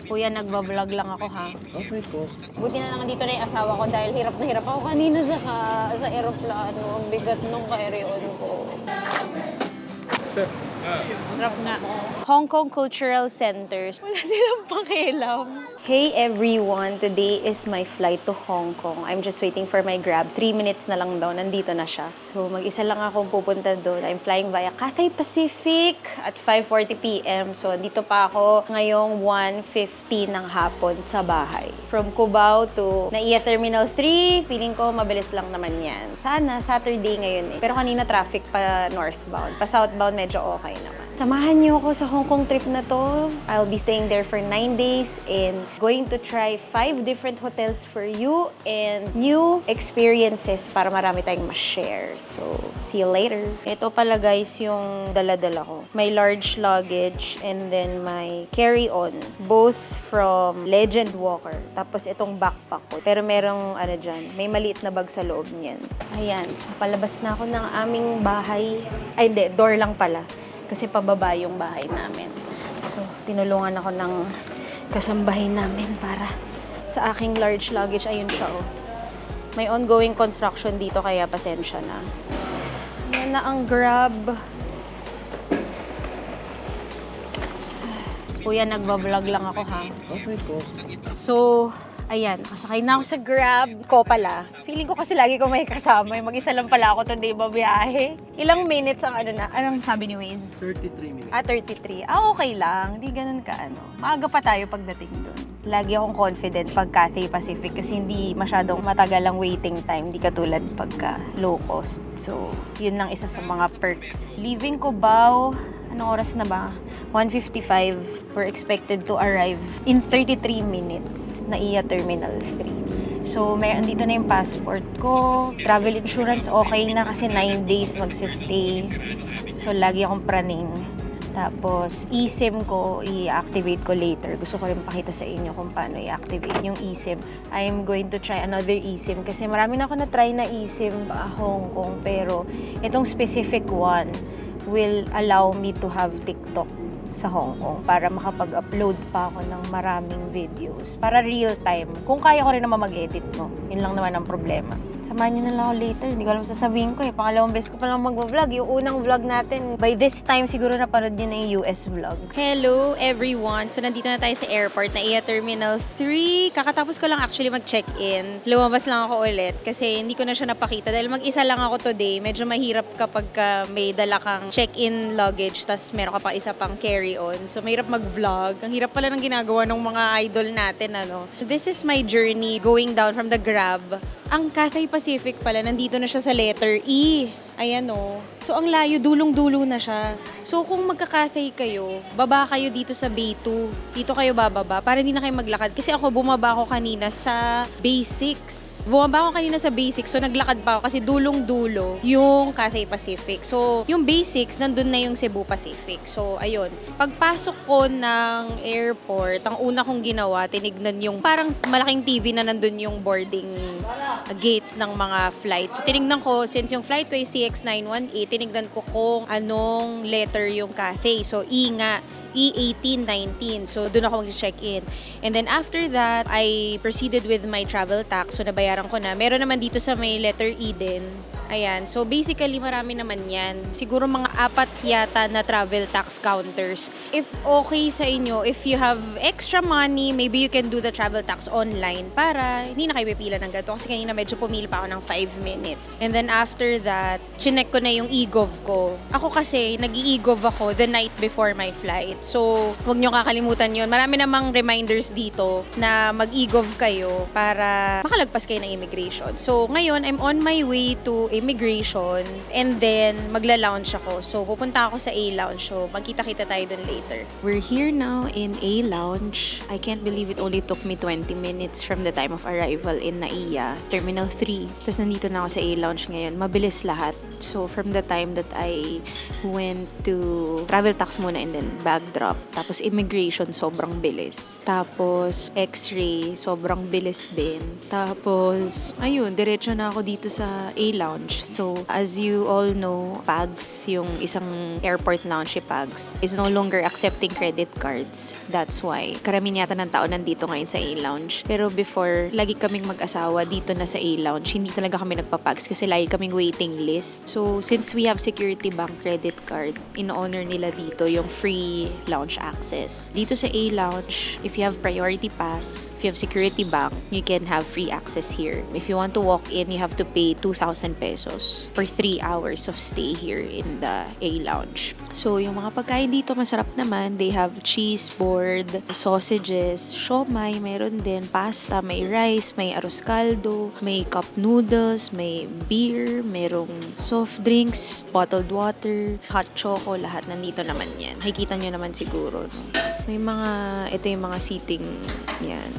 Kuya, nagbablog lang ako ha. Okay po. Buti na lang dito na yung asawa ko dahil hirap na hirap ako kanina sa aeroplano. Ang bigat nung carry-on ko. Sir. Hirap nga. Hong Kong Cultural Centers. Wala silang pakialam. Hey everyone! Today is my flight to Hong Kong. I'm just waiting for my Grab. 3 minutes na lang daw. Nandito na siya. So mag-isa lang akong pupunta doon. I'm flying via Cathay Pacific at 5:40 p.m. So dito pa ako ngayong 1:50 ng hapon sa bahay. From Cubao to Naiya Terminal 3. Feeling ko mabilis lang naman yan. Sana Saturday ngayon eh. Pero kanina traffic pa northbound. Pa southbound medyo okay naman. Samahan niyo ako sa Hong Kong trip na to. I'll be staying there for 9 days and going to try 5 different hotels for you and new experiences para marami tayong ma-share. So, see you later. Ito pala guys yung dala-dala ko. My large luggage and then my carry-on. Both from Legend Walker. Tapos itong backpack ko. Pero merong ano dyan, may maliit na bag sa loob niyan. Ayan, so palabas na ako ng aming bahay. Ay hindi, door lang pala. Kasi pababa yung bahay namin. So, tinulungan ako ng kasambahay namin para sa aking large luggage. Ayun siya, oh. May ongoing construction dito, kaya pasensya na. Yan na ang Grab. Kuya, nagbablog lang ako, ha? Okay po. So, ayan, nakasakay na ako sa Grab ko pala. Feeling ko kasi lagi ko may kasama. Mag-isa lang pala ako today babiyahe. Ilang minutes ang ano na? Anong sabi ni Waze? 33 minutes. 33. Okay lang. Di ganun ka ano. Maaga pa tayo pagdating doon. Lagi akong confident pag Cathay Pacific kasi hindi masyadong matagal ang waiting time. Di katulad pagka low cost. So, yun lang isa sa mga perks. Leaving Cubao, anong oras na ba? 1:55. We're expected to arrive in 33 minutes. Naiya Terminal 3. So, andito na yung passport ko. Travel insurance, okay na kasi 9 days magsistay. So, lagi akong praning. Tapos, eSIM ko, i-activate ko later. Gusto ko rin pakita sa inyo kung paano i-activate yung eSIM. I'm going to try another eSIM kasi marami na ako na-try na eSIM Hong Kong. Pero, itong specific one will allow me to have TikTok sa Hong Kong para makapag-upload pa ako ng maraming videos. Para real time. Kung kaya ko rin naman mag-edit, no? Yun lang naman ang problema. Samahan nyo na lang ako later. Hindi ko alam sasabihin ko eh. Pangalawang beses ko pa lang mag-vlog. Yung unang vlog natin, by this time siguro napanood nyo na yung US vlog. Hello everyone! So nandito na tayo sa airport, Naiya Terminal 3. Kakatapos ko lang actually mag-check-in. Lumabas lang ako ulit kasi hindi ko na siya napakita. Dahil mag-isa lang ako today. Medyo mahirap kapag may dala kang check-in luggage tas meron ka pa isa pang carry-on. So mahirap mag-vlog. Ang hirap pala ng ginagawa ng mga idol natin. Ano. This is my journey going down from the Grab. Ang Cathay Pacific pala, nandito na siya sa letter E. Ayan o. So, ang layo, dulong-dulo na siya. So, kung magka-Cathay kayo, baba kayo dito sa Bay 2. Dito kayo bababa para hindi na kayo maglakad. Kasi ako, bumaba ako kanina sa Bay 6. Bumaba ako kanina sa Bay 6, so naglakad pa ako kasi dulong-dulo yung Cathay Pacific. So, yung Bay 6, nandun na yung Cebu Pacific. So, ayun. Pagpasok ko ng airport, ang una kong ginawa, tinignan yung parang malaking TV na nandun yung boarding gates ng mga flights. So, tinignan ko, since yung flight ko ay CX918, tinignan ko kung anong letter yung Cathay. So, E nga. E1819. So, doon ako mag-check-in. And then after that, I proceeded with my travel tax. So, nabayaran ko na. Meron naman dito sa may letter E din. Ayan. So, basically, marami naman yan. Siguro mga 4 yata na travel tax counters. If okay sa inyo, if you have extra money, maybe you can do the travel tax online para hindi na kayo pipila ng ganito. Kasi kanina medyo pumili pa ako ng 5 minutes. And then after that, chinek ko na yung e-gov ko. Ako kasi, nag-i-e-gov ako the night before my flight. So, huwag nyo kakalimutan yun. Marami namang reminders dito na mag-e-gov kayo para makalagpas kayo ng immigration. So, ngayon, I'm on my way to immigration and then magla-lounge ako. So, pupunta ako sa A-Lounge. So, magkita-kita tayo dun later. We're here now in A-Lounge. I can't believe it only took me 20 minutes from the time of arrival in Naiya, Terminal 3. Tapos nandito na ako sa A-Lounge ngayon. Mabilis lahat. So, from the time that I went to travel tax muna and then bag drop. Tapos immigration, sobrang bilis. Tapos x-ray, sobrang bilis din. Tapos, ayun, diretso na ako dito sa A-Lounge. So, as you all know, PAGS, yung isang airport lounge, PAGS, is no longer accepting credit cards. That's why. Karamihan yata ng tao nandito ngayon sa A-Lounge. Pero before, lagi kaming mag-asawa dito na sa A-Lounge. Hindi talaga kami nagpa-PAGS kasi lagi kaming waiting list. So, since we have Security Bank credit card, in-honor nila dito yung free lounge access. Dito sa A-Lounge, if you have Priority Pass, if you have Security Bank, you can have free access here. If you want to walk in, you have to pay 2,000 pesos for 3 hours of stay here in the A-Lounge. So, yung mga pagkain dito masarap naman. They have cheese board, sausages, siomai, meron din, pasta, may rice, may arroz caldo, may cup noodles, may beer, merong soft drinks, bottled water, hot choco, lahat nandito naman yan. Makikita nyo naman siguro. No? May mga, ito yung mga seating yan.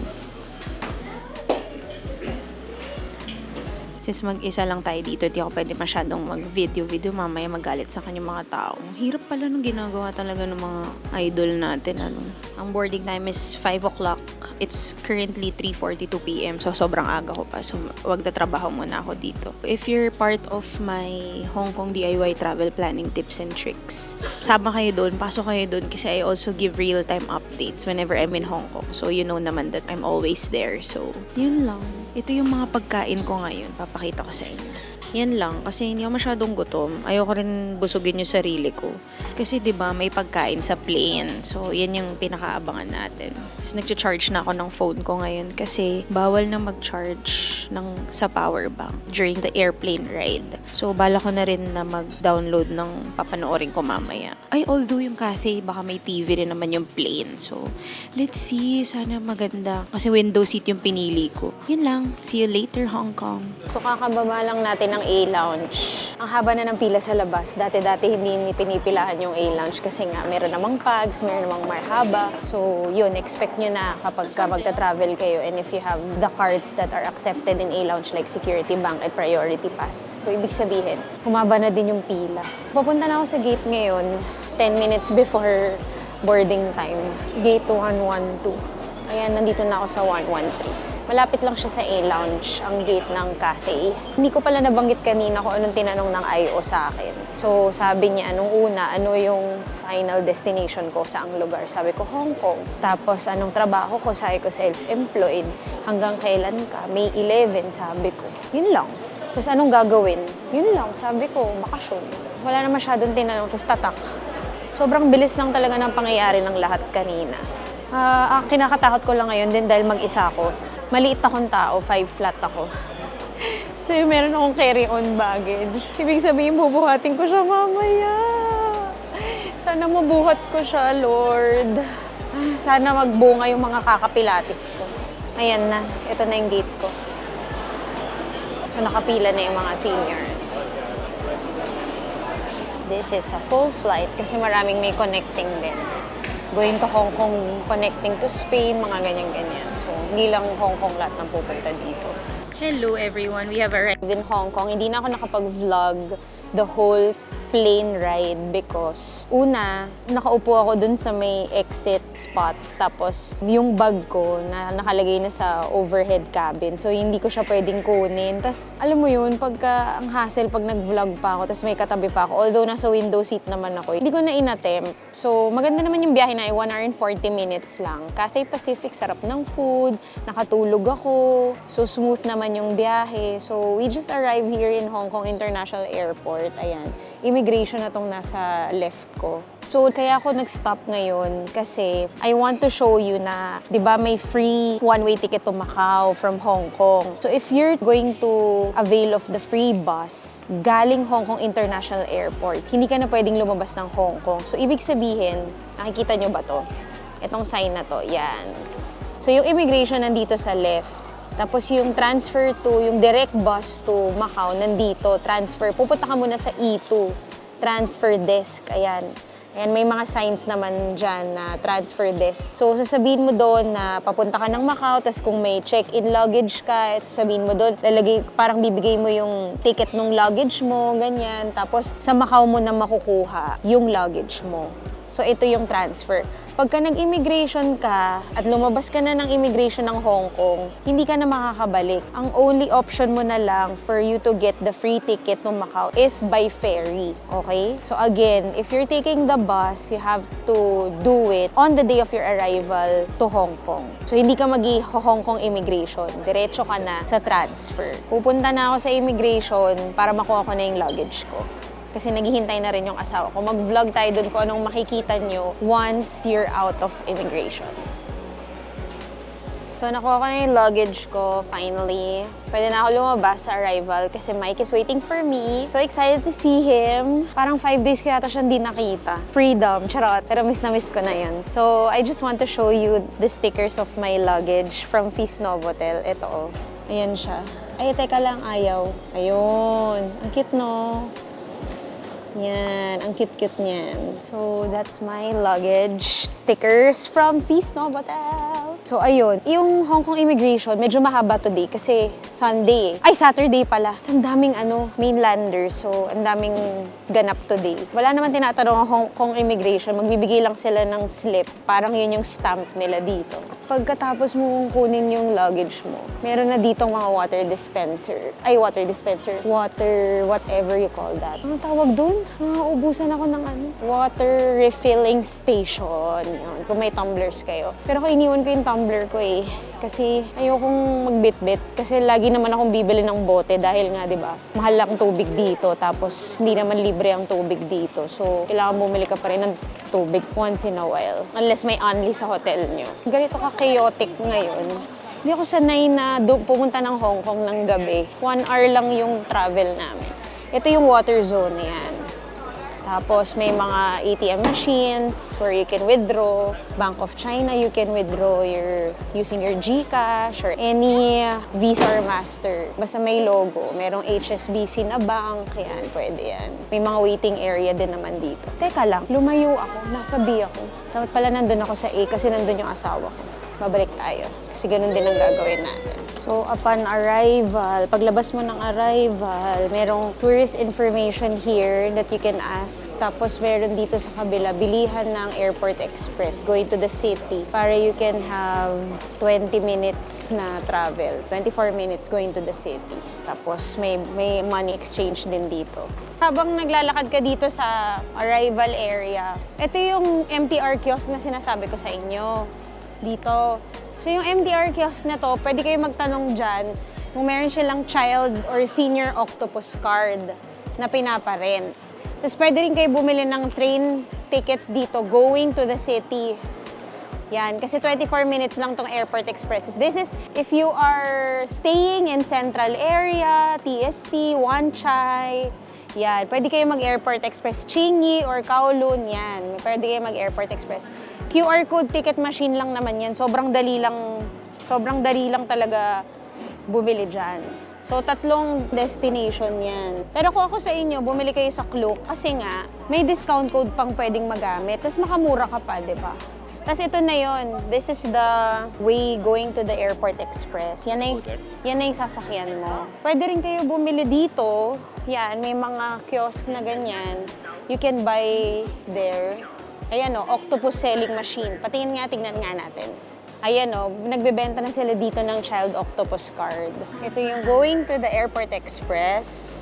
Since mag-isa lang tayo dito, di ako pwede masyadong mag-video. Mamaya magalit sa kanyang mga tao. Hirap pala nung ginagawa talaga ng mga idol natin. Ano. Ang boarding time is 5 o'clock. It's currently 3:42 p.m. So, sobrang aga ko pa. So, wag na trabaho muna ako dito. If you're part of my Hong Kong DIY travel planning tips and tricks, sama kayo doon, pasok kayo doon kasi I also give real-time updates whenever I'm in Hong Kong. So, you know naman that I'm always there. So, yun lang. Ito yung mga pagkain ko ngayon. Papakita ko sa inyo. Yan lang. Kasi hindi ako masyadong gutom. Ayoko rin busugin yung sarili ko. Kasi 'di ba may pagkain sa plane. So, yan yung pinakaabangan natin. Tapos nagcha-charge na ako ng phone ko ngayon kasi bawal na mag-charge sa power bank during the airplane ride. So, bala ko na rin na mag-download ng papanoorin ko mamaya. Ay, although yung Cathay, baka may TV rin naman yung plane. So, let's see. Sana maganda. Kasi window seat yung pinili ko. Yun lang. See you later, Hong Kong. So, kakababa lang natin ng A-Lounge. Ang haba na ng pila sa labas. Dati hindi pinipilahan yung A-Lounge kasi nga meron namang PAGS, meron namang Marhaba. So, yun, expect nyo na kapag magta-travel kayo and if you have the cards that are accepted in A-Lounge like Security Bank at Priority Pass. So, ibig sabihin, humaba na din yung pila. Papunta na ako sa gate ngayon, 10 minutes before boarding time. Gate 112. Ayan, nandito na ako sa 113. Malapit lang siya sa A-Lounge, ang gate ng Cathay. Hindi ko pala nabanggit kanina kung anong tinanong ng IO sa akin. So, sabi niya, anong una, ano yung final destination ko, saang lugar? Sabi ko, Hong Kong. Tapos, anong trabaho ko? Sabi ko, self-employed. Hanggang kailan ka? May 11, sabi ko. Yun lang. Tapos, anong gagawin? Yun lang, sabi ko, bakasyon. Wala na masyadong tinanong, tapos tatak. Sobrang bilis lang talaga ng pangyayari ng lahat kanina. Ang kinakatakot ko lang ngayon din dahil mag-isa ako. Maliit akong tao, 5 flat ako. So, meron akong carry-on baggage. Ibig sabihin, bubuhatin ko siya mamaya. Sana mabuhat ko siya, Lord. Sana magbunga yung mga kakapilates ko. Ayan na, ito na yung gate ko. So, nakapila na yung mga seniors. This is a full flight kasi maraming may connecting din. Going to Hong Kong, connecting to Spain, mga ganyan-ganyan. So, hindi lang Hong Kong lahat ng pupunta dito. Hello everyone, we have arrived in Hong Kong. Hindi na ako nakapag-vlog the whole plane ride because una, nakaupo ako dun sa may exit spots tapos yung bag ko na nakalagay na sa overhead cabin so hindi ko siya pwedeng kunin. Tapos alam mo yun, pagka ang hassle pag nag-vlog pa ako tapos may katabi pa ako, although nasa window seat naman ako, hindi ko na inattempt. So maganda naman yung biyahe na 1 hour and 40 minutes lang. Cathay Pacific, sarap ng food, nakatulog ako, so smooth naman yung biyahe. So we just arrived here in Hong Kong International Airport. Ayan. Immigration na tong nasa left ko. So, kaya ako nag-stop ngayon kasi I want to show you na, di ba, may free one-way ticket to Macau from Hong Kong. So, if you're going to avail of the free bus galing Hong Kong International Airport, hindi ka na pwedeng lumabas ng Hong Kong. So, ibig sabihin, nakikita nyo ba to? Itong sign na to, yan. So, yung immigration nandito sa left. Tapos yung transfer to, yung direct bus to Macau, nandito, transfer. Pupunta ka muna sa E2, transfer desk, ayan. Ayan, may mga signs naman dyan na transfer desk. So, sasabihin mo doon na papunta ka ng Macau, tapos kung may check-in luggage ka, sasabihin mo doon, parang bibigay mo yung ticket ng luggage mo, ganyan. Tapos, sa Macau mo na makukuha yung luggage mo. So, ito yung transfer. Pagka nag-immigration ka at lumabas ka na ng immigration ng Hong Kong, hindi ka na makakabalik. Ang only option mo na lang for you to get the free ticket to Macau is by ferry. Okay? So again, if you're taking the bus, you have to do it on the day of your arrival to Hong Kong. So hindi ka mag-Hong Kong immigration. Diretso ka na sa transfer. Pupunta na ako sa immigration para makuha ko na yung luggage ko. Kasi naghihintay na rin yung asawa ko. Mag-vlog tayo dun kung anong makikita nyo once you're out of immigration. So, nakuha ko na yung luggage ko, finally. Pwede na ako lumabas sa arrival kasi Mike is waiting for me. So excited to see him. Parang 5 days ko yata siya hindi nakita. Freedom, charot. Pero miss na miss ko na yun. So, I just want to show you the stickers of my luggage from Fis Novotel. Ito, oh. Ayan siya. Ay, teka lang, ayaw. Ayun. Ang cute, no? Yan, ang cute-cute niyan. So, that's my luggage stickers from Fis Novotel. So, ayun. Yung Hong Kong immigration, medyo mahaba today kasi Sunday. Ay, Saturday pala. So, ang daming mainlanders. So, ang daming ganap today. Wala naman tinatanong ang Hong Kong immigration. Magbibigay lang sila ng slip. Parang yun yung stamp nila dito. Pagkatapos mo kunin yung luggage mo, meron na ditong mga water dispenser. Ay, water dispenser. Water, whatever you call that. Ang tawag dun? Ubusan ako ng water refilling station. Yun, kung may tumblers kayo. Pero iniwan ko yung tumbler ko eh. Kasi ayokong magbitbit. Kasi lagi naman akong bibili ng bote dahil nga, di ba, mahal ang tubig dito. Tapos hindi naman libre ang tubig dito. So, kailangan bumili ka pa rin ng tubig once in a while. Unless may only sa hotel nyo. Ganito ka-chaotic ngayon. Hindi ako sanay na pumunta ng Hong Kong ng gabi. 1 hour lang yung travel namin. Ito yung water zone yan. Tapos may mga ATM machines where you can withdraw. Bank of China, you can withdraw using your GCash or any Visa or Master. Basta may logo. Merong HSBC na bank. Yan, pwede yan. May mga waiting area din naman dito. Teka lang, lumayo ako. Nasa B ako. Dapat pala nandun ako sa A kasi nandun yung asawa ko. Babalik tayo. Kasi ganun din ang gagawin natin. So, upon arrival, paglabas mo ng arrival, merong tourist information here that you can ask. Tapos, meron dito sa kabila, bilihan ng Airport Express going to the city para you can have 20 minutes na travel. 24 minutes going to the city. Tapos, may money exchange din dito. Habang naglalakad ka dito sa arrival area, ito yung MTR kiosk na sinasabi ko sa inyo. Dito. So yung MTR kiosk na to, pwede kayo magtanong dyan kung meron silang child or senior octopus card na pinaparent. Tapos pwede rin kayo bumili ng train tickets dito going to the city. Yan, kasi 24 minutes lang tong Airport Express. This is if you are staying in Central Area, TST, Wan Chai. Yan, pwede kayo mag-Airport Express Chingy or Kowloon, yan. Pwede kayo mag-Airport Express. QR code ticket machine lang naman yan. Sobrang dali lang talaga bumili dyan. So, 3 destination yan. Pero kung ako sa inyo, bumili kayo sa Klook kasi nga, may discount code pang pwedeng magamit. Tapos makamura ka pa, di ba? Tapos ito na yon. This is the way going to the Airport Express. Yan na yung sasakyan mo. Pwede rin kayo bumili dito. Yan, may mga kiosk na ganyan. You can buy there. Ayan o, octopus selling machine. Tingnan nga natin. Ayan o, nagbebenta na sila dito ng child octopus card. Ito yung going to the Airport Express.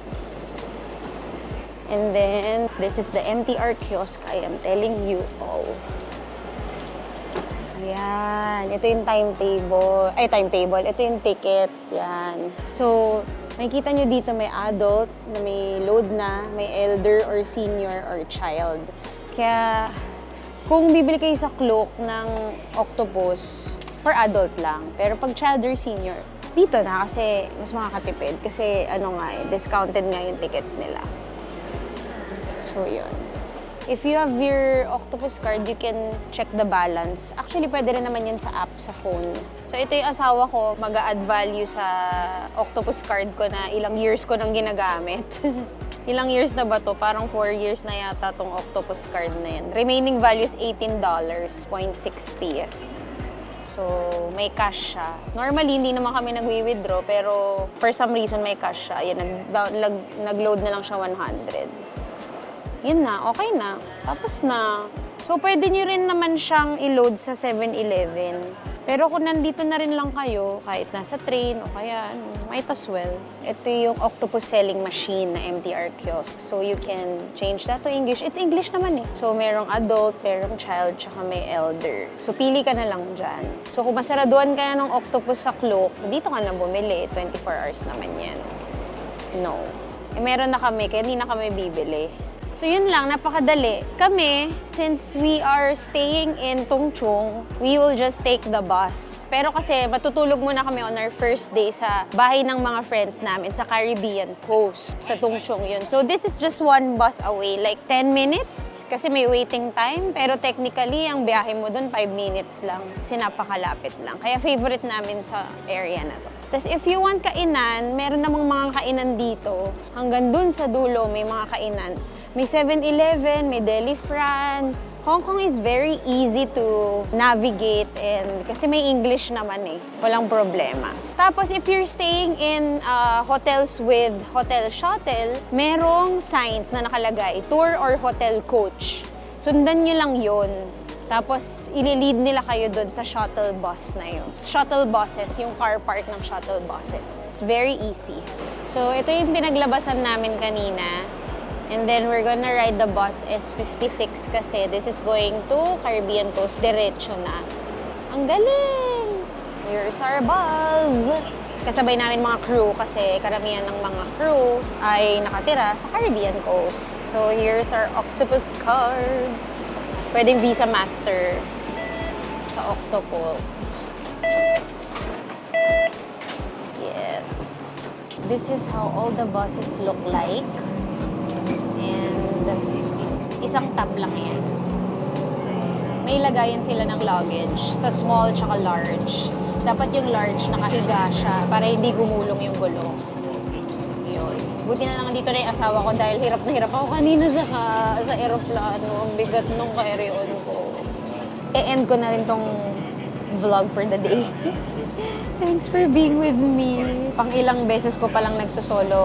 And then, this is the MTR kiosk I am telling you all. Ayan, ito yung timetable. Ito yung ticket. Yan. So, makikita nyo dito may adult, na may load na, may elder or senior or child. Kaya, kung bibili kayo sa Klook ng octopus, for adult lang. Pero pag child or senior, dito na kasi mas makakatipid. Kasi discounted nga yung tickets nila. So, yun. If you have your octopus card, you can check the balance. Actually, pwede rin naman yun sa app, sa phone. So, ito yung asawa ko, mag-a-add value sa octopus card ko na ilang years ko nang ginagamit. Ilang years na ba to? Parang 4 years na yata tong octopus card na yan. Remaining value is $18.60. So, may cash siya. Normally, hindi naman kami nag-withdraw, pero for some reason, may cash siya. Ayan, nag-load na lang siya 100. Yun na, okay na. Tapos na. So, pwede nyo rin naman siyang i-load sa 7-Eleven. Pero kung nandito na rin lang kayo, kahit nasa train o kaya, might as well. Ito yung octopus selling machine na MTR kiosk. So, you can change that to English. It's English naman eh. So, merong adult, merong child, tsaka may elder. So, pili ka na lang dyan. So, kung masaraduan kaya ng octopus sa Klook, dito ka na bumili. 24 hours naman yan. No. Eh, meron na kami, kaya hindi na kami bibili. So yun lang, napakadali. Kami, since we are staying in Tongchong, we will just take the bus. Pero kasi matutulog muna kami on our first day sa bahay ng mga friends namin sa Caribbean Coast, sa Tongchong yun. So this is just one bus away, like 10 minutes kasi may waiting time. Pero technically, ang biyahe mo dun 5 minutes lang kasi napakalapit lang. Kaya favorite namin sa area na to. Tapos if you want kainan, meron namang mga kainan dito. Hanggang dun sa dulo may mga kainan. May 7-Eleven, may Deli France. Hong Kong is very easy to navigate and kasi may English naman eh. Walang problema. Tapos if you're staying in hotels with hotel shuttle, merong signs na nakalagay, tour or hotel coach. Sundan nyo lang yun. Tapos, ililid nila kayo doon sa shuttle bus na yun. Shuttle buses, yung car park ng shuttle buses. It's very easy. So, ito yung pinaglabasan namin kanina. And then, we're gonna ride the bus S56 kasi this is going to Caribbean Coast. Diretso na. Ang galing! Here's our bus! Kasabay namin mga crew kasi karamihan ng mga crew ay nakatira sa Caribbean Coast. So, here's our octopus cards. Pwedeng Visa Master sa Octopus. Yes. This is how all the buses look like. And isang tab lang yan. May lagayan sila ng luggage sa small tsaka large. Dapat yung large nakahiga siya para hindi gumulong yung gulong. Yun. Buti na lang dito na yung asawa ko dahil hirap na hirap ako kanina sa aeroplano. Ang bigat nung carry-on ko. E-end ko na rin tong vlog for the day. Thanks for being with me. Pang ilang beses ko palang nagsosolo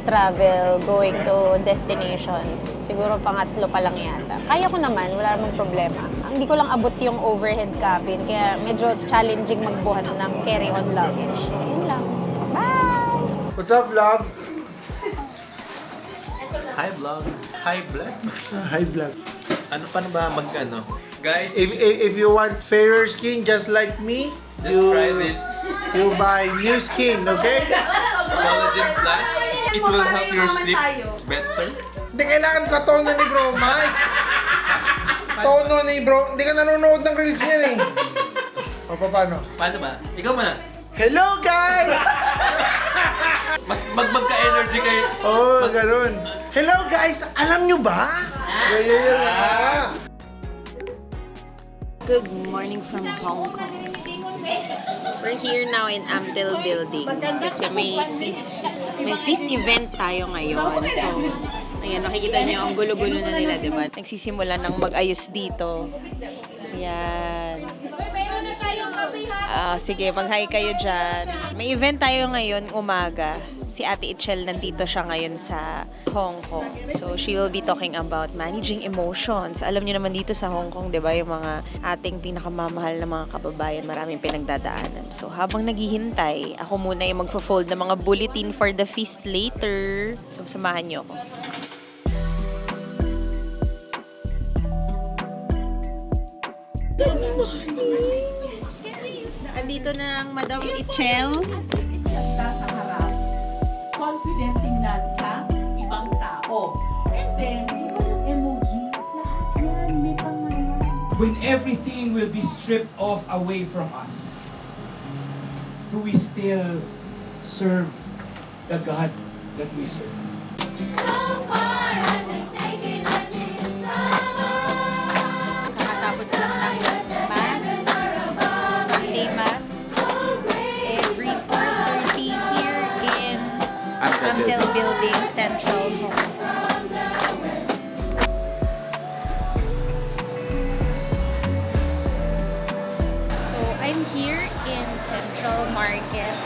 travel, going to destinations. Siguro pangatlo pa lang yata. Kaya ko naman, wala namang problema. Hindi ko lang abot yung overhead cabin, kaya medyo challenging magbuhat ng carry-on luggage. Yun lang. Bye! What's up, vlog? Hi, vlog. Hi, vlog. Hi, vlog. Ano pa na ba mag-ano? Guys, If you want fairer skin just like me, just try this you buy new skin, okay? Collagen Plus. It will help your sleep better. Hindi kailangan sa tono ni Bro Mike. Tono ni Bro, hindi ka nanonood ng reels niyan eh. O, paano? Paano ba? Ikaw muna. Hello, guys! Mas magka-energy kayo. Oh, ganun. Hello, guys! Alam nyo ba? Good morning from Hong Kong. We're here now in Amtel Building kasi may feast event tayo ngayon. So, ayan, nakikita niyo ang gulo-gulo na nila, di ba? Nagsisimula ng mag-ayos dito. Ayan. Sige, mag-hi kayo dyan. May event tayo ngayon umaga. Si Ate Itchel nandito siya ngayon sa Hong Kong. So, she will be talking about managing emotions. Alam niyo naman dito sa Hong Kong, di ba, yung mga ating pinakamamahal na mga kababayan, maraming pinagdadaanan. So, habang naghihintay, ako muna yung magpo-fold ng mga bulletin for the feast later. So, samahan niyo ako. Andito na ang Madam Itchel. Nasa harap, confident tingnan sa ibang tao. And then, iba yung emoji, lahat yan, may pangalan. When everything will be stripped off away from us, do we still serve the God that we serve? Kakatapos lang ng Mass, Sunday Mass, every 4:30 here in Amtel Building, Central Hong Kong. So I'm here in Central Market,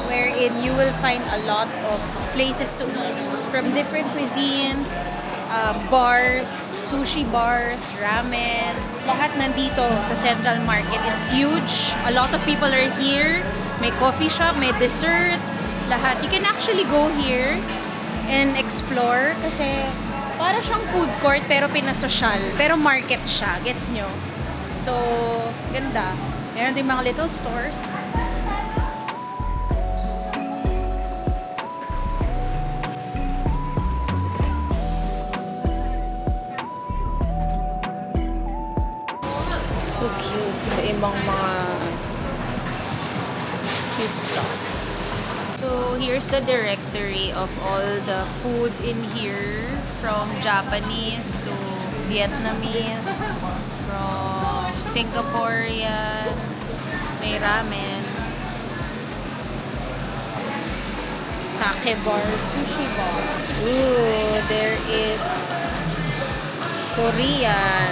wherein you will find a lot of places to eat from different cuisines, bars, sushi bars, ramen, lahat nandito sa Central Market. It's huge. A lot of people are here. May coffee shop, may dessert, lahat. You can actually go here and explore kasi para siyang food court pero pinasosyal. Pero market siya. Gets nyo? So, ganda. Meron din mga little stores. So cute. Iba-ibang mga cute stuff. So, here's the directory of all the food in here. From Japanese to Vietnamese. From Singaporean. May ramen. Sake bar. Sushi bar. Ooh, there is Korean.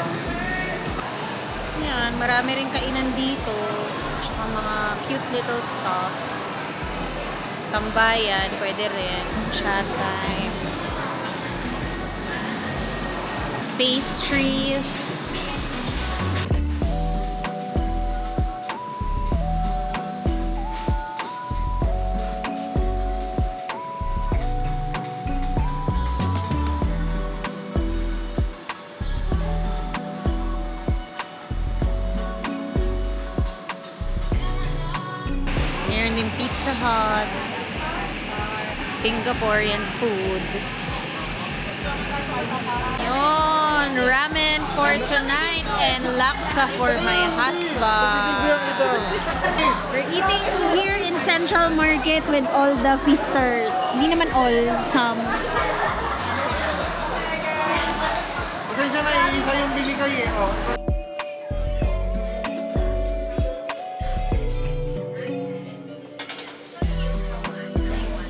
Yan, marami rin kainan dito. Tsaka mga cute little stuff. Tambayan, pwede rin. Chat time. Pastries. Meron din Pizza Hut. Singaporean food. Yun, ramen for tonight and laksa for my husband. We're eating here in Central Market with all the feasters. Hindi naman all, some. Pasensya na, isa yung bili kayo eh. Oh.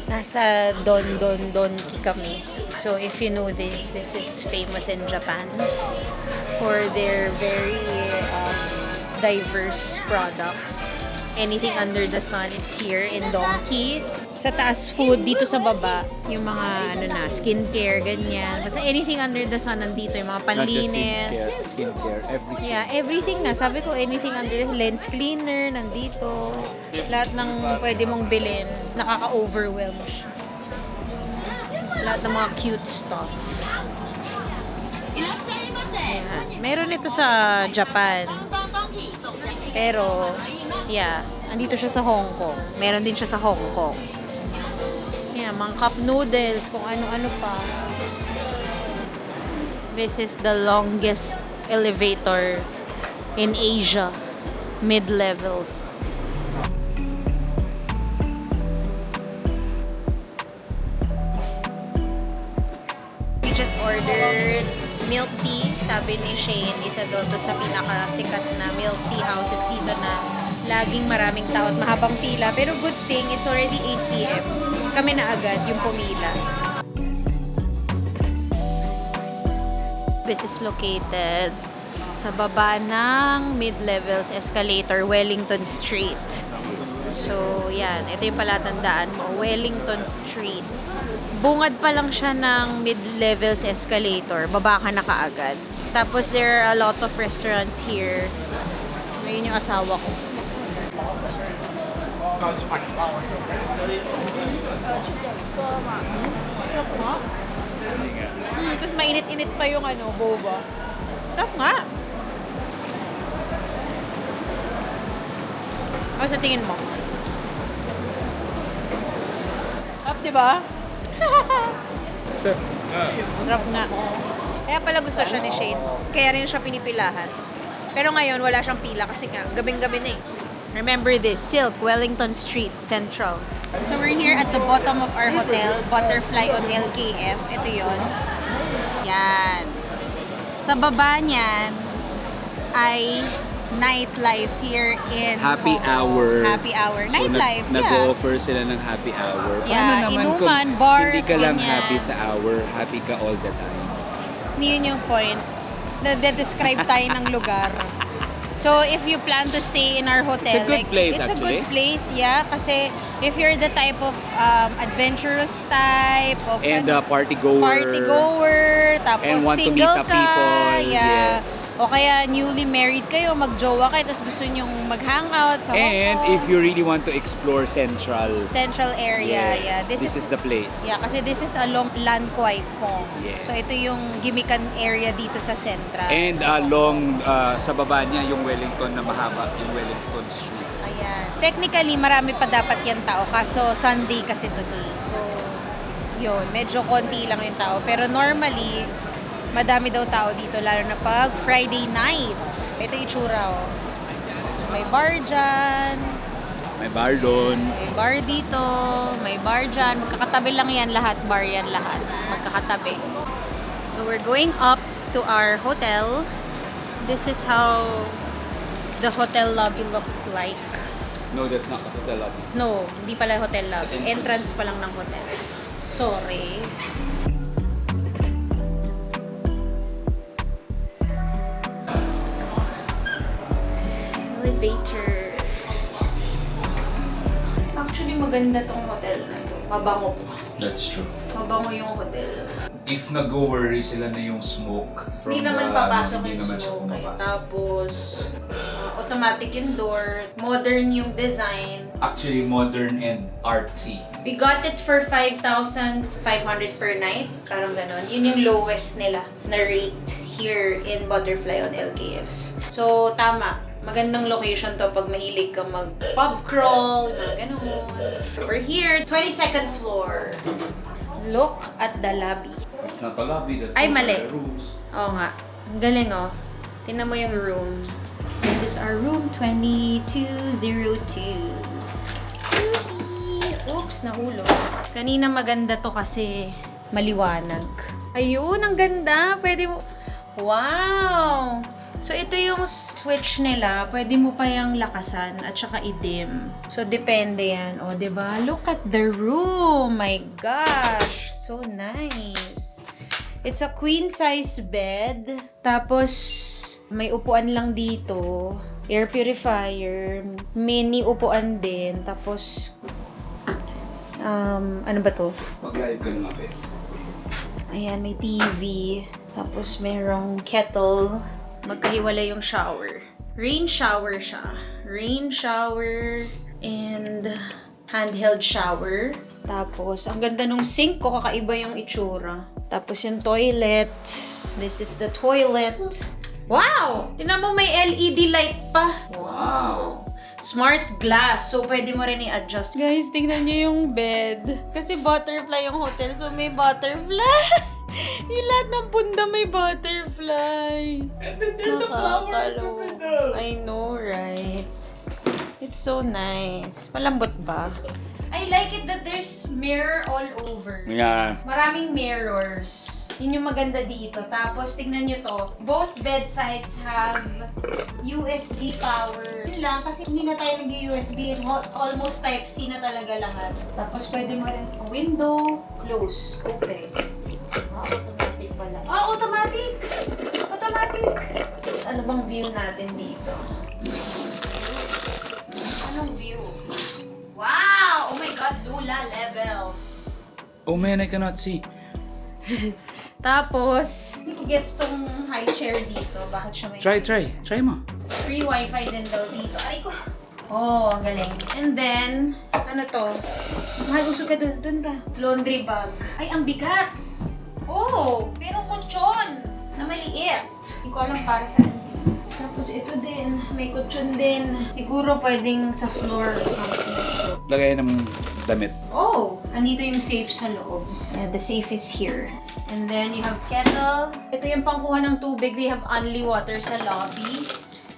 Nasa Don-Don-Donki kami. So if you know this is famous in Japan for their very diverse products. Anything under the sun is here in Donki. Sa taas food, dito sa baba, yung mga skincare, ganyan. Basta anything under the sun nandito, yung mga panlinis. Skincare, everything. Yeah, everything na. Sabi ko, anything under the lens cleaner, nandito. Lahat ng pwede mong bilhin, nakaka-overwhelm siya. Lahat ng mga cute stuff. Yeah. Meron ito sa Japan. Pero, yeah, andito siya sa Hong Kong. Meron din siya sa Hong Kong. Yeah, mga cup noodles, kung ano-ano pa. This is the longest elevator in Asia. Mid-levels. We just ordered milk tea. Sabi ni Shane, isa daw to sa pinakasikat na milk tea houses dito na laging maraming tao at mahabang pila. Pero good thing, it's already 8 p.m. Kami na agad yung pumila. This is located sa baba ng mid-levels escalator, Wellington Street. So, yan. Ito yung palatandaan mo, Wellington Street. Bungad pa lang siya ng mid-levels escalator. Baba ka na kaagad. Tapos, there are a lot of restaurants here. Ngayon yung asawa ko. Tapos mainit-init pa yung boba. Sarap nga. Ano sa tingin mo? Sarap, diba? Sarap nga. Kaya pala gusto siya ni Shane. Kaya rin siya pinipilahan. Pero ngayon, wala siyang pila kasi nga, gabing-gabi na eh. Remember this, Silk, Wellington Street, Central. So we're here at the bottom of our hotel, Butterfly Hotel KF. Ito yon. Yan. Sa baba niyan ay nightlife here in Happy Hong Kong. hour. Happy hour. So, Nightlife, yeah. nag-offer sila ng happy hour. Paano Yeah, naman inuman, kung bars, hindi ka lang ganyan. happy sa hour, happy ka all the time? Yun yung point. Na-describe tayo ng lugar. So, if you plan to stay in our hotel, It's a good place, it's actually. a good place, yeah. Kasi if you're the type of adventurous type of And party goer. tapos And want to meet single the people, yeah. yes. O kaya newly married kayo, magjowa kayo, tapos gusto nyong mag-hangout sa Hong And Kong. if you really want to explore Central, Central area, yeah. this is the place. Yeah, kasi this is along Lan Kwai Fong. Yes. So, ito yung gimikan area dito sa Central. And sa Hong along sa baba niya yung Wellington na mahaba, yung Wellington Street. Ayan. Technically, marami pa dapat yan tao. Kaso, Sunday kasi today. So, yun. Medyo konti lang yung tao. Pero normally, madami daw tao dito. Lalo na pag Friday nights. Ito yung itsura, oh. So, may bar dyan. May bar doon. May bar dito. May bar dyan. Magkakatabi lang yan lahat. Bar yan lahat. Magkakatabi. So, we're going up to our hotel. This is how the hotel lobby looks like. No, that's not the hotel lobby. No, hindi pala hotel lobby. Entrance. Entrance pa lang ng hotel. Sorry. Elevator. Actually, maganda tong hotel na to. Mabango. That's true. Mabango yung hotel. If nag-worry sila na yung smoke from Hindi naman the- papasok hindi yung naman siya smoke. pumapasok. Tapos, automatic yung door. Modern yung design. Actually, modern and artsy. We got it for 5,500 per night. Parang ganon. Yun yung lowest nila na rate here in Butterfly on LKF. So, tama. Magandang location to pag mahilig ka mag-pub crawl, mga ganon. We're here, 22nd floor. Look at the lobby. It's not a lobby. Ay, mali. Rooms. Oo nga. Ang galing, oh. Tingnan mo yung room. This is our room 2202. Oops, nahulog. Kanina maganda to kasi maliwanag. Ayun, ang ganda. Pwede mo... Wow! So, ito yung switch nila. Pwede mo pa yung lakasan at saka i-dim. So, depende yan. O, diba? Look at the room! My gosh! So nice! It's a queen-size bed. Tapos, may upuan lang dito. Air purifier. Mini upuan din. Tapos, ano ba to? Mag-live ka nga, eh. Ayan, may TV. Tapos, merong kettle. Magkahiwalay yung shower. Rain shower siya. Rain shower and handheld shower. Tapos, ang ganda nung sink ko. Kakaiba yung itsura. Tapos, yung toilet. This is the toilet. Wow! Tingnan mo, may LED light pa. Wow! Smart glass. So, pwede mo rin i-adjust. Guys, tingnan niyo yung bed. Kasi butterfly yung hotel. So, may butterfly. Yung lahat ng bunda may butterfly. And then there's a flower in the Nakakaloka. middle. I know, right? It's so nice. Malambot ba? I like it that there's mirror all over. Yeah. Maraming mirrors. Yun yung maganda dito. Tapos, tignan nyo to. Both bedsides have USB power. Yun lang, kasi hindi na tayo nag-USB. Almost Type-C na talaga lahat. Tapos, pwede mo rin window, close, open. Automatic pala. Automatic! Automatic! Ano bang view natin dito? Anong view? Wow! Oh my God, Lula levels! Oh man, I cannot see. Tapos, hindi ko gets tong high chair dito. Bakit siya may... Try mo. Free wifi din daw dito. Ay ko! Oh, ang galing. And then, ano to? Mahal, usog ka dun. Dun ka. Laundry bag. Ay, ang bigat! Oh! Pero kutsyon! Na maliit. Hindi ko alam para saan. Tapos ito din. May kutsyon din. Siguro pwedeng sa floor or something. Lagay ng damit. Oh! Andito yung safe sa loob. Yeah, the safe is here. And then you have kettle. Ito yung pangkuha ng tubig. They have only water sa lobby.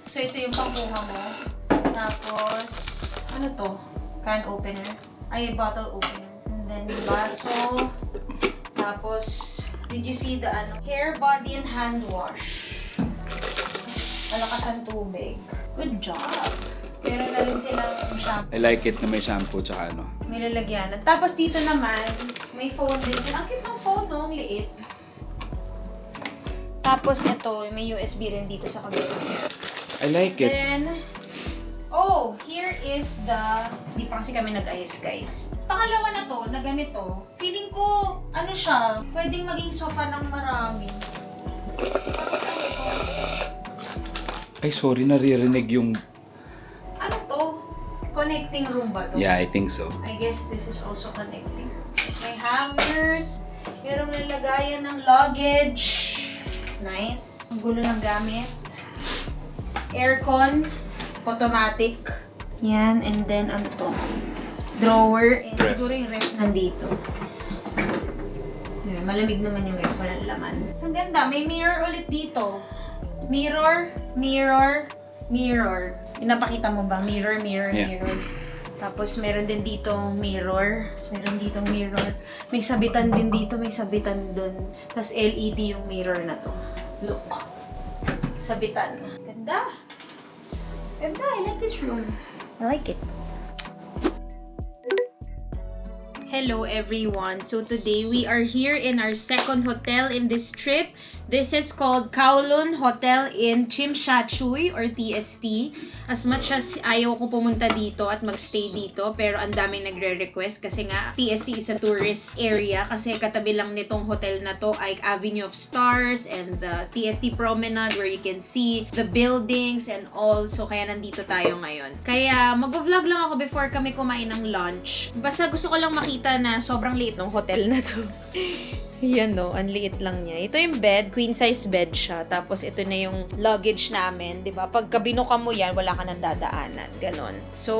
So ito yung pangkuha mo. Tapos, ano to? Can opener. Ay, bottle opener. And then baso. Tapos, did you see the hair, body, and hand wash? Malakas ang tubig. Good job. Meron na rin silang shampoo. I like it na may shampoo tsaka ano. May lalagyanan. Tapos dito naman, may phone din sila. Ang cute ng phone, no? Ang liit. Tapos ito, may USB rin dito sa kabila. I like it. Then, here is the... Di pa kasi kami nag-ayos, guys. Pangalawa na to, na ganito. Feeling ko, ano siya, pwedeng maging sofa ng marami. Tapos ano to? Ay, sorry, naririnig yung... Ano to? Connecting room ba to? Yeah, I think so. I guess this is also connecting. Tapos may hangers. Merong lalagayan ng luggage. This is nice. Ang gulo ng gamit. Aircon. Automatic. Yan. And then, ano to? Drawer. And Ref. siguro yung ref nandito. Ayan, malamig naman yung ref. Walang laman. So, ang ganda. May mirror ulit dito. Mirror. Mirror. Mirror. Pinapakita mo ba? Mirror, mirror, Yeah. mirror. Tapos meron din dito mirror. Tapos meron dito mirror. May sabitan din dito, may sabitan dun. Tapos LED yung mirror na to. Look. Sabitan. Ganda. Ganda. I like this room. I like it. Hello everyone. So today we are here in our second hotel in this trip. This is called Kowloon Hotel in Chimshachuy or TST. As much as ayaw ko pumunta dito at magstay dito, pero ang daming nagre-request kasi nga TST is a tourist area kasi katabi lang nitong hotel na to ay Avenue of Stars and the TST Promenade where you can see the buildings and all. So kaya nandito tayo ngayon. Kaya mag-vlog lang ako before kami kumain ng lunch. Basta gusto ko lang makita na sobrang liit ng hotel na to. Yan no, ang liit lang niya. Ito yung bed, queen size bed siya. Tapos ito na yung luggage namin, 'di ba? Pagka binuka mo 'yan, wala ka nang dadaanan, ganon. So,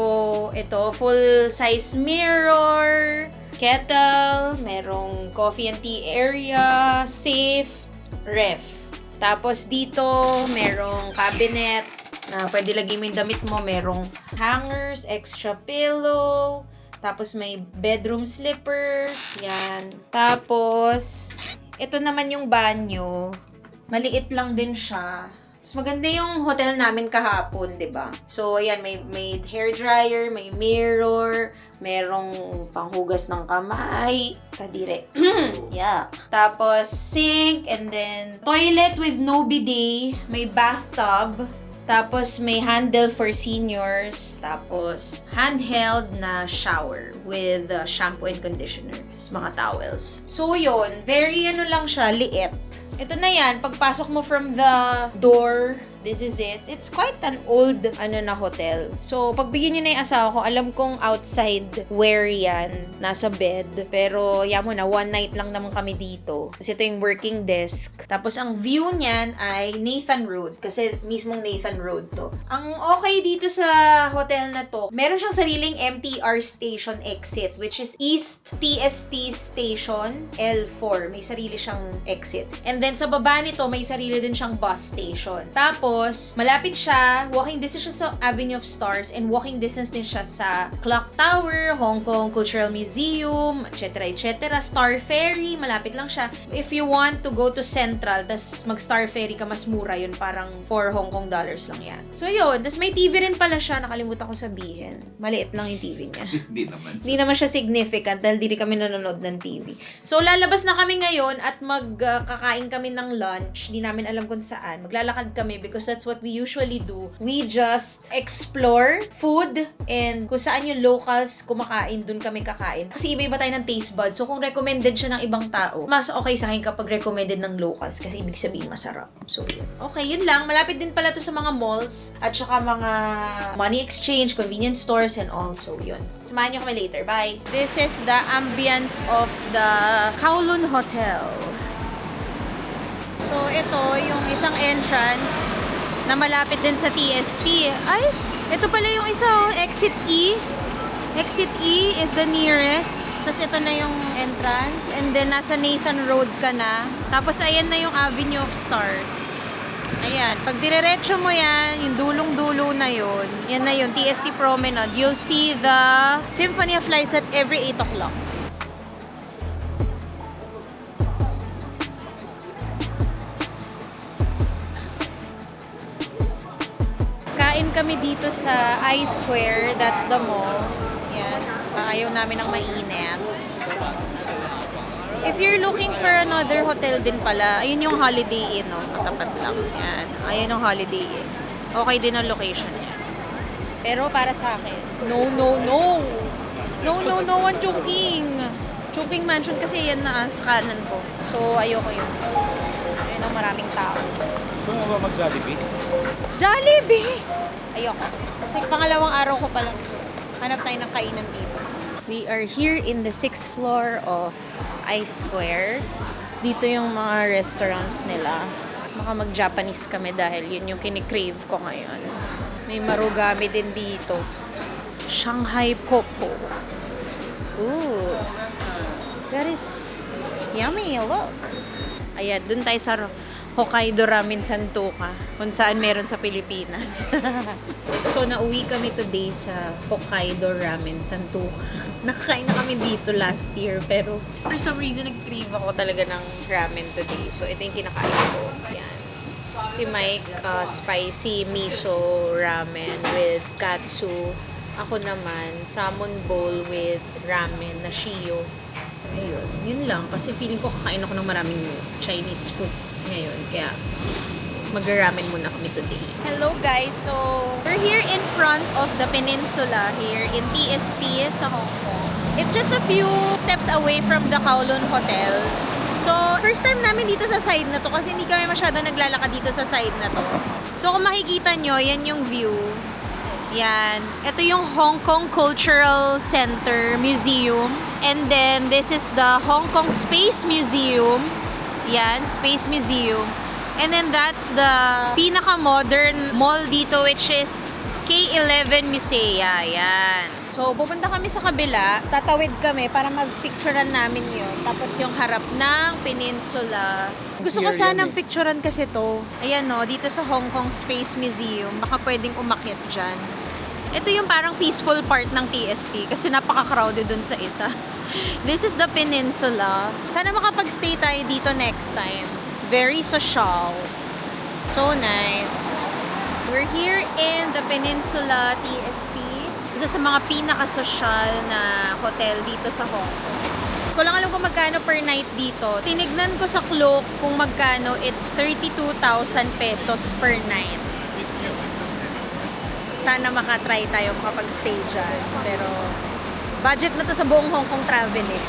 ito full size mirror, kettle, merong coffee and tea area, safe, ref. Tapos dito, merong cabinet na pwede lagay mo yung damit mo, merong hangers, extra pillow. Tapos may bedroom slippers. Yan. Tapos, ito naman yung banyo. Maliit lang din siya. Mas maganda yung hotel namin kahapon, 'di ba? So, ayan, may hair dryer, may mirror, merong panghugas ng kamay. Kadire. Yuck. Tapos, sink, and then toilet with no bidet. May bathtub. Tapos, may handle for seniors. Tapos, handheld na shower with shampoo and conditioner. Tapos, mga towels. So, yun. Very, lang siya, liit. Ito na yan. Pagpasok mo from the door, this is it. It's quite an old, na hotel. So, pagbigyan niyo na yung asawa ko, alam kong outside wear yan. Nasa bed. Pero, yan mo na, one night lang naman kami dito. Kasi ito yung working desk. Tapos, ang view niyan ay Nathan Road. Kasi, mismong Nathan Road to. Ang okay dito sa hotel na to, meron siyang sariling MTR station exit, which is East TST Station L4. May sarili siyang exit. And then, sa baba nito, may sarili din siyang bus station. Tapos, malapit siya, walking distance siya sa Avenue of Stars, and walking distance din siya sa Clock Tower, Hong Kong Cultural Museum, etc. etc. Star Ferry, malapit lang siya. If you want to go to Central, tas mag-Star Ferry ka, mas mura yun, parang 4 Hong Kong dollars lang yan. So yun, tas may TV rin pala siya, nakalimutan ko sabihin. Maliit lang yung TV niya. Hindi naman. Hindi naman siya significant dahil di kami nanonood ng TV. So, lalabas na kami ngayon at magkakain kami ng lunch. Di namin alam kung saan. Maglalakad kami because that's what we usually do. We just explore food and kung saan yung locals kumakain, dun kami kakain. Kasi iba-iba tayo ng taste buds. So, kung recommended siya ng ibang tao, mas okay sa akin kapag recommended ng locals kasi ibig sabihin masarap. So, yun. Okay, yun lang. Malapit din pala to sa mga malls at saka mga money exchange, convenience stores, and also yun. Samahan niyo kami later. Bye! This is the ambience of the Kowloon Hotel. So, ito yung isang entrance na malapit din sa TST. Ay, ito pala yung isa, Exit E. Exit E is the nearest. Tapos ito na yung entrance. And then, nasa Nathan Road ka na. Tapos, ayan na yung Avenue of Stars. Ayan. Pag diretso mo yan, yung dulong-dulo na yun. Yan na yun, TST Promenade. You'll see the Symphony of Lights at every 8 o'clock. Kain kami dito sa I-Square. That's the mall. Yan. Ayaw namin ng mainit. If you're looking for another hotel din pala, ayun yung Holiday Inn, no? Katapat lang. Yan. Ayun yung Holiday Inn. Okay din ang location niya. Pero para sa akin, no, no, no! No, no, no ang Chungking! Chungking Mansion kasi yan na sa kanan ko. So, ayoko yun. Ayun ang maraming tao. Gusto mo ba mag-Jollibee? Jollibee! Ayoko. Kasi pangalawang araw ko pa lang. Hanap tayo ng kainan dito. We are here in the 6th floor of Ice Square. Dito yung mga restaurants nila. Baka mag-Japanese kami dahil yun yung kinikrave ko ngayon. May marugami din dito. Shanghai Popo. Ooh. That is yummy. Look. Ayan, dun tayo sa Hokkaido Ramen Santoka, kung saan meron sa Pilipinas. So, nauwi kami today sa Hokkaido Ramen Santoka. Nakakain na kami dito last year, pero for some reason, nag-crave ako talaga ng ramen today. So, ito yung kinakain ko. Yan. Si Mike, spicy miso ramen with katsu. Ako naman, salmon bowl with ramen na shio. Ayun, yun lang. Kasi feeling ko kakain ako ng maraming Chinese food ngayon. Kaya mag-ramen muna kami today. Hello guys! So, we're here in front of the peninsula here in TST sa Hong Kong. It's just a few steps away from the Kowloon Hotel. So, first time namin dito sa side na to kasi hindi kami masyado naglalakad dito sa side na to. So, kung makikita nyo, yan yung view. Yan. Ito yung Hong Kong Cultural Center Museum. And then, this is the Hong Kong Space Museum. Yan, Space Museum. And then, that's the pinaka-modern mall dito, which is K11 Musea. Yan. So, pupunta kami sa kabila. Tatawid kami para mag-picturean namin yun. Tapos yung harap ng peninsula. Gusto ko sanang picturean kasi to. Ayan no, dito sa Hong Kong Space Museum. Baka pwedeng umakyat dyan. Ito yung parang peaceful part ng TST kasi napaka-crowded dun sa isa. This is the peninsula. Sana makapag-stay tayo dito next time. Very social. So nice. We're here in the Peninsula TST. Isa sa mga pinaka-social na hotel dito sa Hong Kong. Ko lang alam kung magkano per night dito. Tinignan ko sa Klook kung magkano. It's 32,000 pesos per night. Sana makatry tayo makapag-stay dyan. Pero budget na to sa buong Hong Kong travel eh.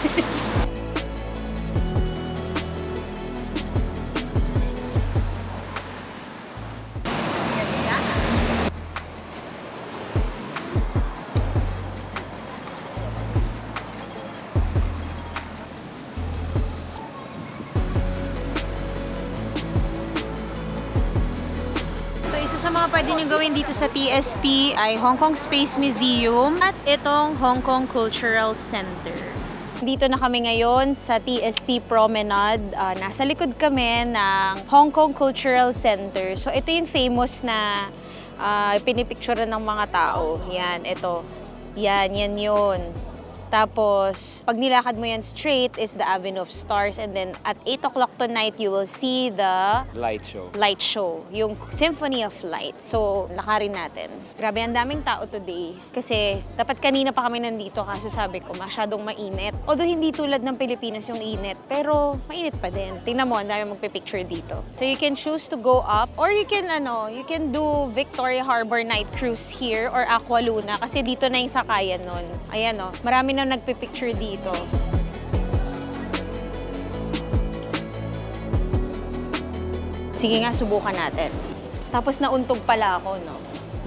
Sa mga pwede nyo gawin dito sa TST ay Hong Kong Space Museum at itong Hong Kong Cultural Center. Dito na kami ngayon sa TST Promenade. Nasa likod kami ng Hong Kong Cultural Center. So ito yung famous na pinipicture ng mga tao. Yan, ito. Yan yun. Tapos, pag nilakad mo yan straight is the Avenue of Stars. And then, at 8 o'clock tonight, you will see the Light show. light show. Yung Symphony of Light. So, lakarin natin. Grabe, ang daming tao today. Kasi, dapat kanina pa kami nandito kaso sabi ko, masyadong mainit. Although, hindi tulad ng Pilipinas yung init. Pero, mainit pa din. Tingnan mo, ang dami magpipicture dito. So, you can choose to go up. Or you can, you can do Victoria Harbor Night Cruise here or Aqua Luna. Kasi dito na yung sakayan nun. Ayan marami na nagpipicture dito. Sige nga, subukan natin. Tapos nauntog pala ako, no?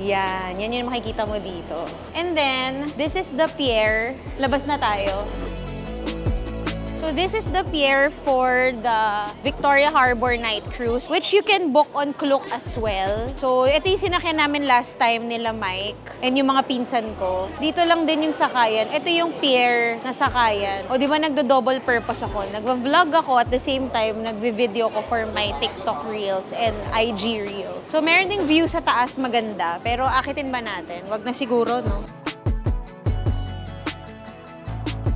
Yan yung makikita mo dito. And then, this is the pier. Labas na tayo. So this is the pier for the Victoria Harbor Night Cruise, which you can book on Klook as well. So ito yung sinakyan namin last time nila Mike and yung mga pinsan ko. Dito lang din yung sakayan. Ito yung pier na sakayan. O di ba nagdo-double purpose ako? Nagva-vlog ako at the same time nagvi-video ko for my TikTok Reels and IG Reels. So meron ding view sa taas maganda, pero akitin ba natin? Wag na siguro, no?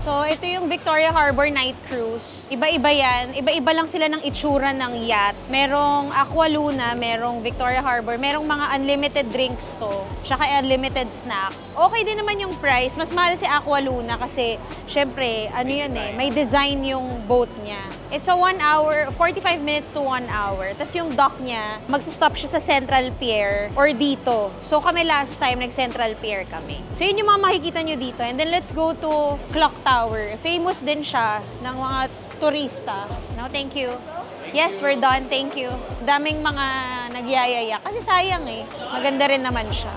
So, ito yung Victoria Harbor Night Cruise. Iba-iba yan. Iba-iba lang sila ng itsura ng yacht. Merong Aqua Luna, merong Victoria Harbor, merong mga unlimited drinks to, tsaka unlimited snacks. Okay din naman yung price. Mas mahal si Aqua Luna kasi, syempre, ano yun eh, may design yung boat niya. It's a 1 hour, 45 minutes to 1 hour. Tapos yung dock niya, magsa-stop siya sa Central Pier or dito. So, kami last time, nag-Central Pier kami. So, yun yung mga makikita nyo dito. And then, let's go to Clock Tower. Famous din siya ng mga turista. No, thank you. Yes, we're done. Thank you. Daming mga nagyayaya. Kasi sayang eh. Maganda rin naman siya.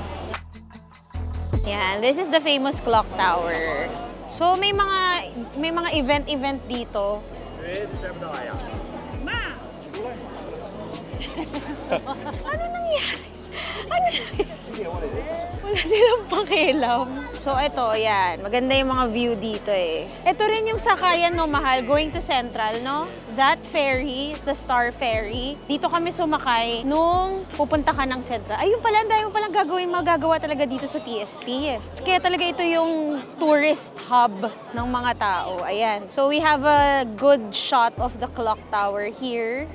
Yan. This is the famous Clock Tower. So, may mga event dito. Ma! Ano nangyari? Ano wala silang pakialam. So, ito, ayan. Maganda yung mga view dito eh. Ito rin yung sakayan, no, mahal. Going to Central, no? That ferry is the Star Ferry. Dito kami sumakay nung pupunta ka ng Central. Ayun pala, ang dami mo palang magagawa talaga dito sa TST. Kaya talaga ito yung tourist hub ng mga tao. Ayan. So, we have a good shot of the clock tower here.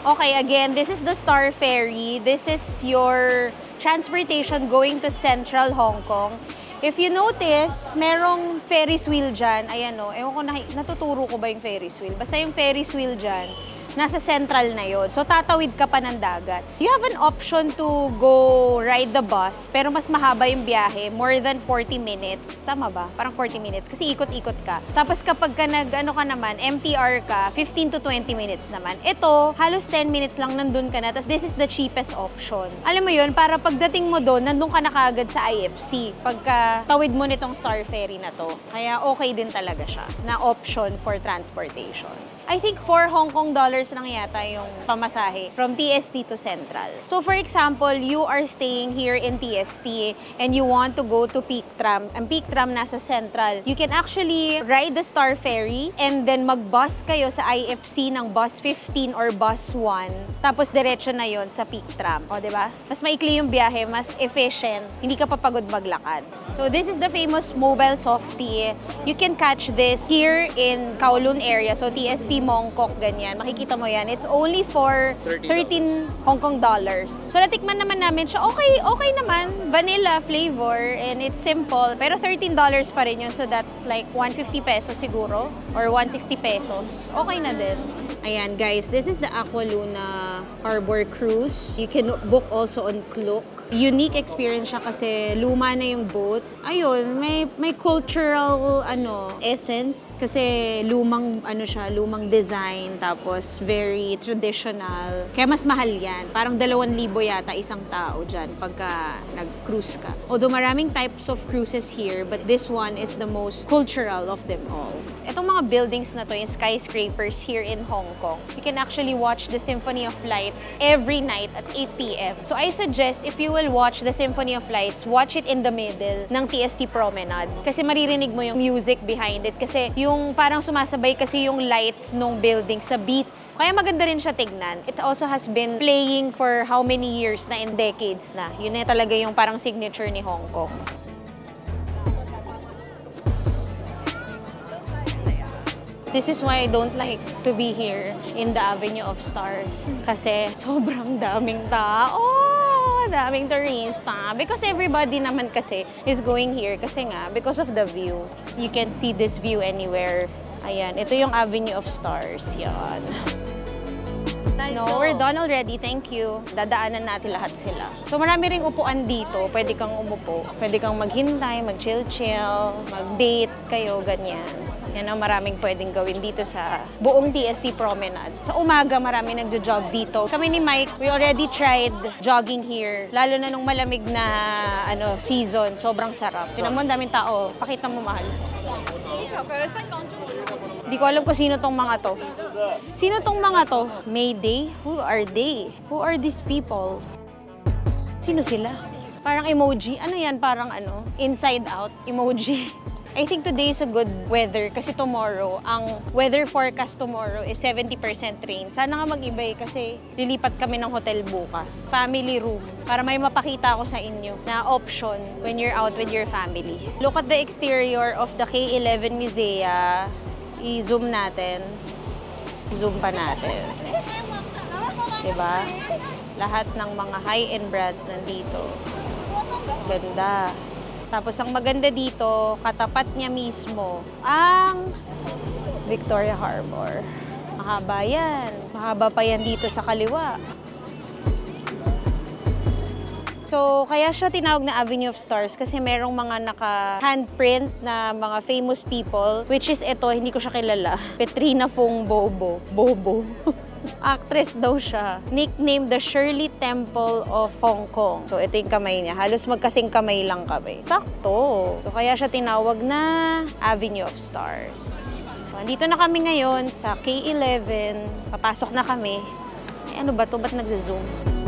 Okay, again, this is the Star Ferry. This is your transportation going to Central Hong Kong. If you notice, merong Ferris wheel dyan. Ayan o, ewan ko, natuturo ko ba yung Ferris wheel? Basta yung Ferris wheel dyan, nasa Central na yon. So, tatawid ka pa ng dagat. You have an option to go ride the bus, pero mas mahaba yung biyahe, more than 40 minutes. Tama ba? Parang 40 minutes, kasi ikot-ikot ka. Tapos kapag ka MTR ka, 15 to 20 minutes naman. Ito, halos 10 minutes lang nandun ka na, tapos this is the cheapest option. Alam mo yun, para pagdating mo doon, nandun ka na kaagad sa IFC, pagka tawid mo nitong Star Ferry na to. Kaya okay din talaga siya, na option for transportation. I think 4 Hong Kong dollars lang yata yung pamasahe from TST to Central. So for example, you are staying here in TST and you want to go to Peak Tram. Ang Peak Tram nasa Central. You can actually ride the Star Ferry and then mag-bus kayo sa IFC ng bus 15 or bus 1. Tapos diretso na yon sa Peak Tram. O, diba? Mas maikli yung biyahe, mas efficient. Hindi ka papagod maglakad. So this is the famous mobile softie. You can catch this here in Kowloon area. So TST Mongkok, ganyan. Makikita mo yan. It's only for 13 Hong Kong dollars. So, natikman naman namin siya. Okay naman. Vanilla flavor and it's simple. Pero 13 dollars pa rin yun. So, that's like 150 pesos siguro or 160 pesos. Okay na din. Ayan, guys. This is the Aqua Luna Harbor Cruise. You can book also on Klook. Unique experience siya kasi luma na yung boat. Ayun, may cultural essence kasi lumang design tapos very traditional. Kaya mas mahal yan. Parang 2,000 yata isang tao dyan pagka nag-cruise ka. Although maraming types of cruises here, but this one is the most cultural of them all. Itong mga buildings na to, yung skyscrapers here in Hong Kong, you can actually watch the Symphony of Lights every night at 8 p.m. So I suggest if you will watch the Symphony of Lights, watch it in the middle ng TST Promenade. Kasi maririnig mo yung music behind it. Kasi yung parang sumasabay kasi yung lights nung building sa beats. Kaya maganda rin siya tignan. It also has been playing for how many years na, in decades na. Yun na talaga yung parang signature ni Hong Kong. This is why I don't like to be here in the Avenue of Stars. Kasi sobrang daming tao. Daming turista. Because everybody naman kasi is going here. Kasi nga, because of the view. You can see this view anywhere. Ayan, ito yung Avenue of Stars. Yan. No, we're done already. Thank you. Dadaanan natin lahat sila. So marami ring upuan dito. Pwede kang umupo. Pwede kang maghintay, mag-chill-chill, mag-date kayo, ganyan. Yan ang maraming pwedeng gawin dito sa buong TST Promenade. Sa umaga, marami nagjo-jog dito. Kami ni Mike, we already tried jogging here. Lalo na nung malamig na season. Sobrang sarap. Tinan mo, ang daming tao. Pakita mo, mahal. Hindi ko alam kung sino tong mga to. Sino tong mga to? Mayday? Who are they? Who are these people? Sino sila? Parang emoji. Ano yan? Parang inside out emoji. I think today is a good weather kasi tomorrow, ang weather forecast tomorrow is 70% rain. Sana nga mag-iba kasi lilipat kami ng hotel bukas. Family room. Para may mapakita ako sa inyo na option when you're out with your family. Look at the exterior of the K11 Musea. I-zoom natin. Zoom pa natin. Diba? Lahat ng mga high-end brands nandito. Ganda. Tapos ang maganda dito, katapat niya mismo, ang Victoria Harbor. Mahaba yan. Mahaba pa yan dito sa kaliwa. So, kaya siya tinawag na Avenue of Stars kasi merong mga naka-handprint na mga famous people, which is ito, hindi ko siya kilala. Petrina Fong Bobo. Bobo. Actress daw siya. Nicknamed the Shirley Temple of Hong Kong. So, ito yung kamay niya. Halos magkasing kamay lang kami. Sakto. So, kaya siya tinawag na Avenue of Stars. So, andito na kami ngayon sa K11. Papasok na kami. Eh, ano ba to? Ba't nagzo-zoom?